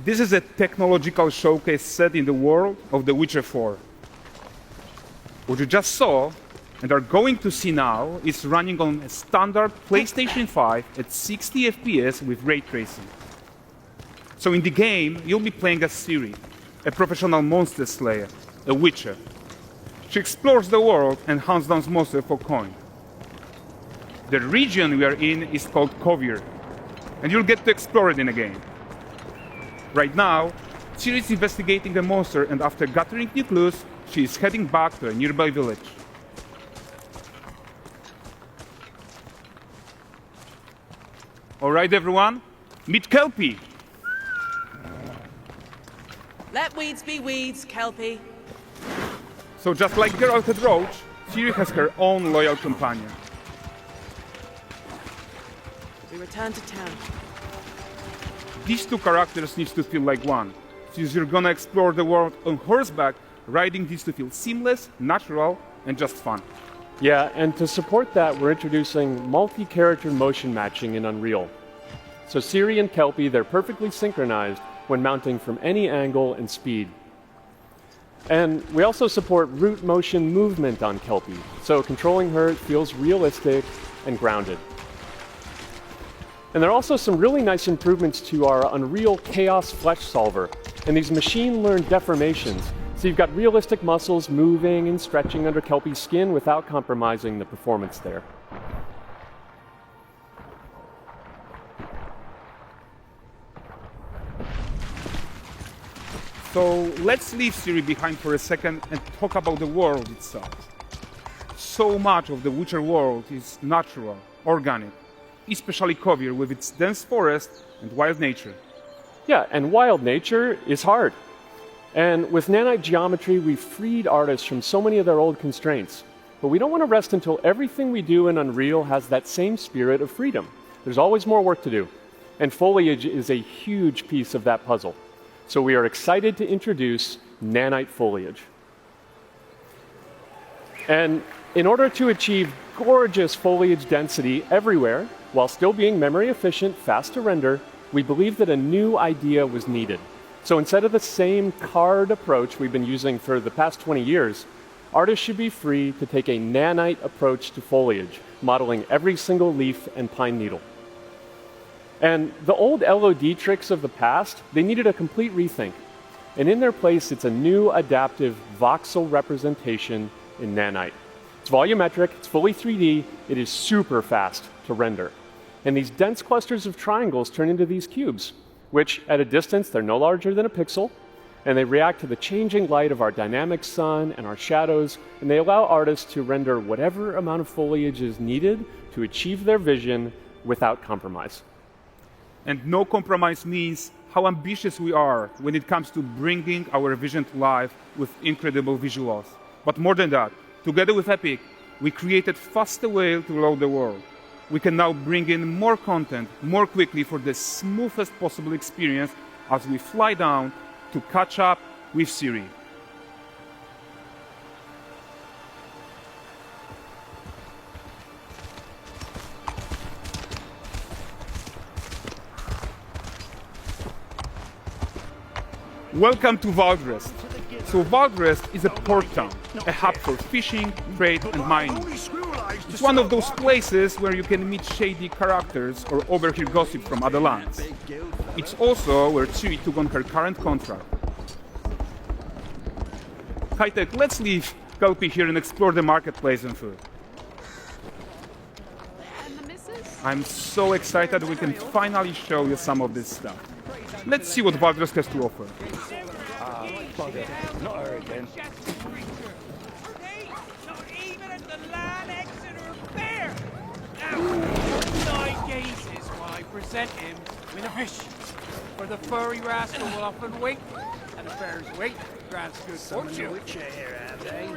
This is a technological showcase set in the world of The Witcher 4. What you just saw and are going to see now is running on a standard PlayStation 5 at 60 FPS with ray tracing. So in the game, you'll be playing as Ciri, a professional monster slayer, a witcher. She explores the world and hunts down monsters for coin. The region we are in is called Kovir, and you'll get to explore it in a game. Right now, Ciri is investigating a monster, and after gathering new clues, she is heading back to a nearby village. All right, everyone, meet Kelpie. Let weeds be weeds, Kelpie. So just like Geralt and Roach, Ciri has her own loyal companion. We return to town. These two characters need to feel like one. Since you're gonna explore the world on horseback, riding needs to feel seamless, natural, and just fun. Yeah, and to support that, we're introducing multi-character motion matching in Unreal. So Ciri and Kelpie, they're perfectly synchronized when mounting from any angle and speed. And we also support root motion movement on Kelpie, so controlling her feels realistic and grounded. And there are also some really nice improvements to our Unreal Chaos Flesh Solver and these machine-learned deformations. So you've got realistic muscles moving and stretching under Kelpie's skin without compromising the performance there. So let's leave Ciri behind for a second and talk about the world itself. So much of the Witcher world is natural, organic, especially Kovir with its dense forest and wild nature. Yeah, and wild nature is hard. And with nanite geometry, we've freed artists from so many of their old constraints. But we don't want to rest until everything we do in Unreal has that same spirit of freedom. There's always more work to do. And foliage is a huge piece of that puzzle. So we are excited to introduce nanite foliage. And in order to achieve gorgeous foliage density everywhere, while still being memory efficient, fast to render, we believe that a new idea was needed. So instead of the same card approach we've been using for the past 20 years, artists should be free to take a nanite approach to foliage, modeling every single leaf and pine needle. And the old LOD tricks of the past, they needed a complete rethink. And in their place, it's a new adaptive voxel representation in nanite. It's volumetric, it's fully 3D, it is super fast to render. And these dense clusters of triangles turn into these cubes, which at a distance, they're no larger than a pixel, and they react to the changing light of our dynamic sun and our shadows, and they allow artists to render whatever amount of foliage is needed to achieve their vision without compromise. And no compromise means how ambitious we are when it comes to bringing our vision to life with incredible visuals. But more than that, together with Epic, we created faster way to load the world. We can now bring in more content more quickly for the smoothest possible experience as we fly down to catch up with Ciri. Welcome to Valdrest. So Valdrest is a port town, a hub for fishing, trade and mining. It's one of those places where you can meet shady characters or overhear gossip from other lands. It's also where Ciri took on her current contract. High-tech, let's leave Kelpie here and explore the marketplace and food. I'm so excited we can finally show you some of this stuff. Let's see what Valdrest has to offer. Not her again. Not even at the Lan Exeter Fair! Now, 9 gazes while I present him with a fish. For the furry rascal will often wait, and a fair's weight grants good fortune. Witcher here, have they?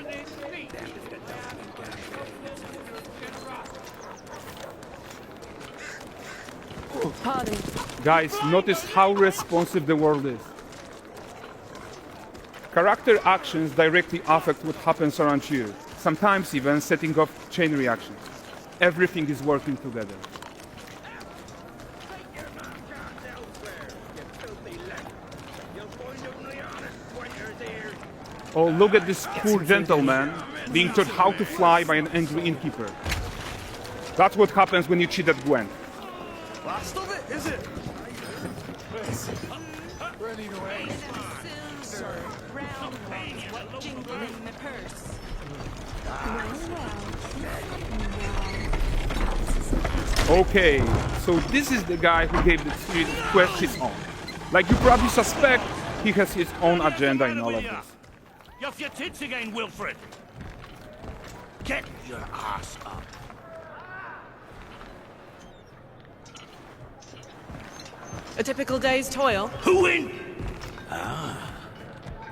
Pardon. Guys, notice how responsive the world is. Character actions directly affect what happens around you, sometimes even setting off chain reactions. Everything is working together. Oh, look at this poor gentleman being taught how to fly by an angry innkeeper. That's what happens when you cheat at Gwent. Last of it, is it? Okay, so this is the guy who gave the quest his own. Like you probably suspect, he has his own agenda in all of this. You're off your tits again, Wilfred. Get your ass up. A typical day's toil. Who in?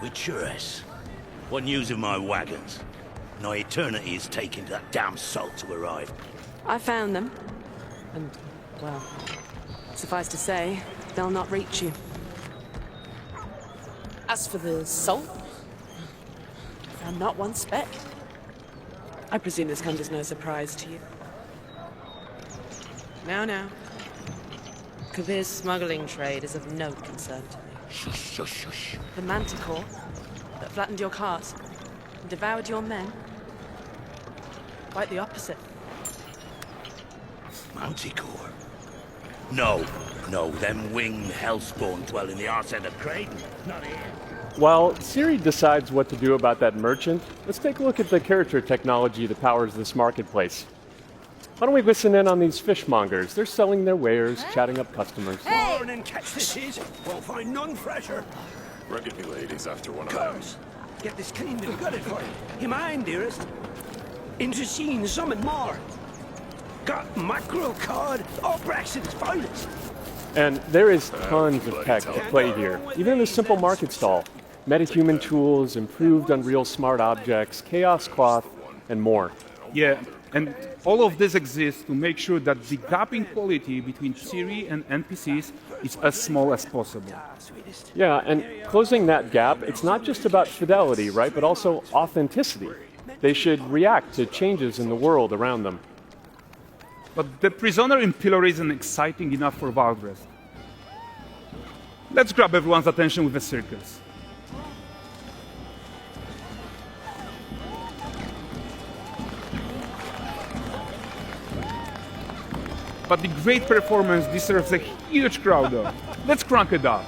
Witcheress. What news of my wagons? No eternity is taking that damn salt to arrive. I found them. And, well, suffice to say, they'll not reach you. As for the salt, I found not one speck. I presume this comes as no surprise to you. Now. Kavir's smuggling trade is of no concern to me. Shush, shush, shush. The manticore that flattened your cart and devoured your men. Quite the opposite. Manticore? No, them winged hellspawn dwell in the arse end of Creighton. Not here. While Ciri decides what to do about that merchant, let's take a look at the character technology that powers this marketplace. Why don't we listen in on these fishmongers? They're selling their wares, chatting up customers. Morning, catch this is. Won't find none fresher. Reckon me lady's after one of Curse. Get this cleaned and gutted for you. You mind, dearest? Into seeing something more. Got mackerel cod, all Brexit's finest. And there is tons of tech to play here, even in this simple market stall. Metahuman tools, improved Unreal Smart Objects, Chaos Cloth, and more. Yeah, and all of this exists to make sure that the gap in quality between Ciri and NPCs is as small as possible. Yeah, and closing that gap, it's not just about fidelity, right, but also authenticity. They should react to changes in the world around them. But the prisoner in Pillory isn't exciting enough for Valdres. Let's grab everyone's attention with a circus. But the great performance deserves a huge crowd though. Let's crank it up.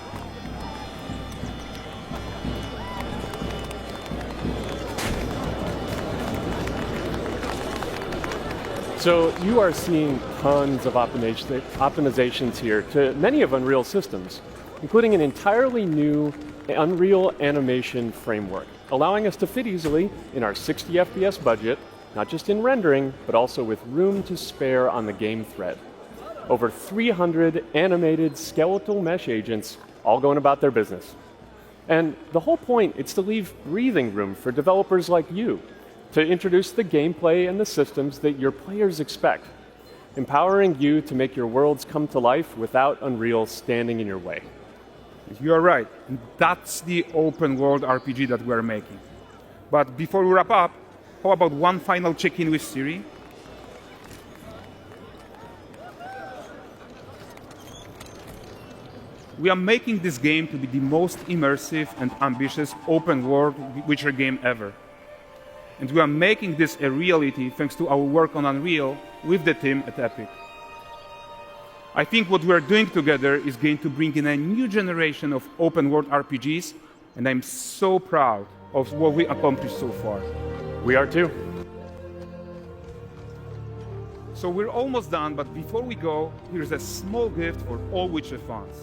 So you are seeing tons of optimizations here to many of Unreal systems, including an entirely new Unreal animation framework, allowing us to fit easily in our 60 FPS budget, not just in rendering, but also with room to spare on the game thread. Over 300 animated skeletal mesh agents all going about their business. And the whole point is to leave breathing room for developers like you to introduce the gameplay and the systems that your players expect, empowering you to make your worlds come to life without Unreal standing in your way. You are right. And that's the open world RPG that we're making. But before we wrap up, how about one final check-in with Ciri? We are making this game to be the most immersive and ambitious open world Witcher game ever. And we are making this a reality thanks to our work on Unreal with the team at Epic. I think what we are doing together is going to bring in a new generation of open world RPGs, and I'm so proud of what we accomplished so far. We are too. So we're almost done, but before we go, here's a small gift for all Witcher fans.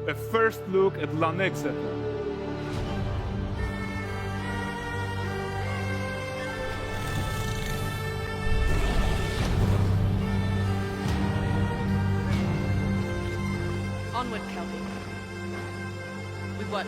A first look at Lanexeter. Onward, Kelpie. With what?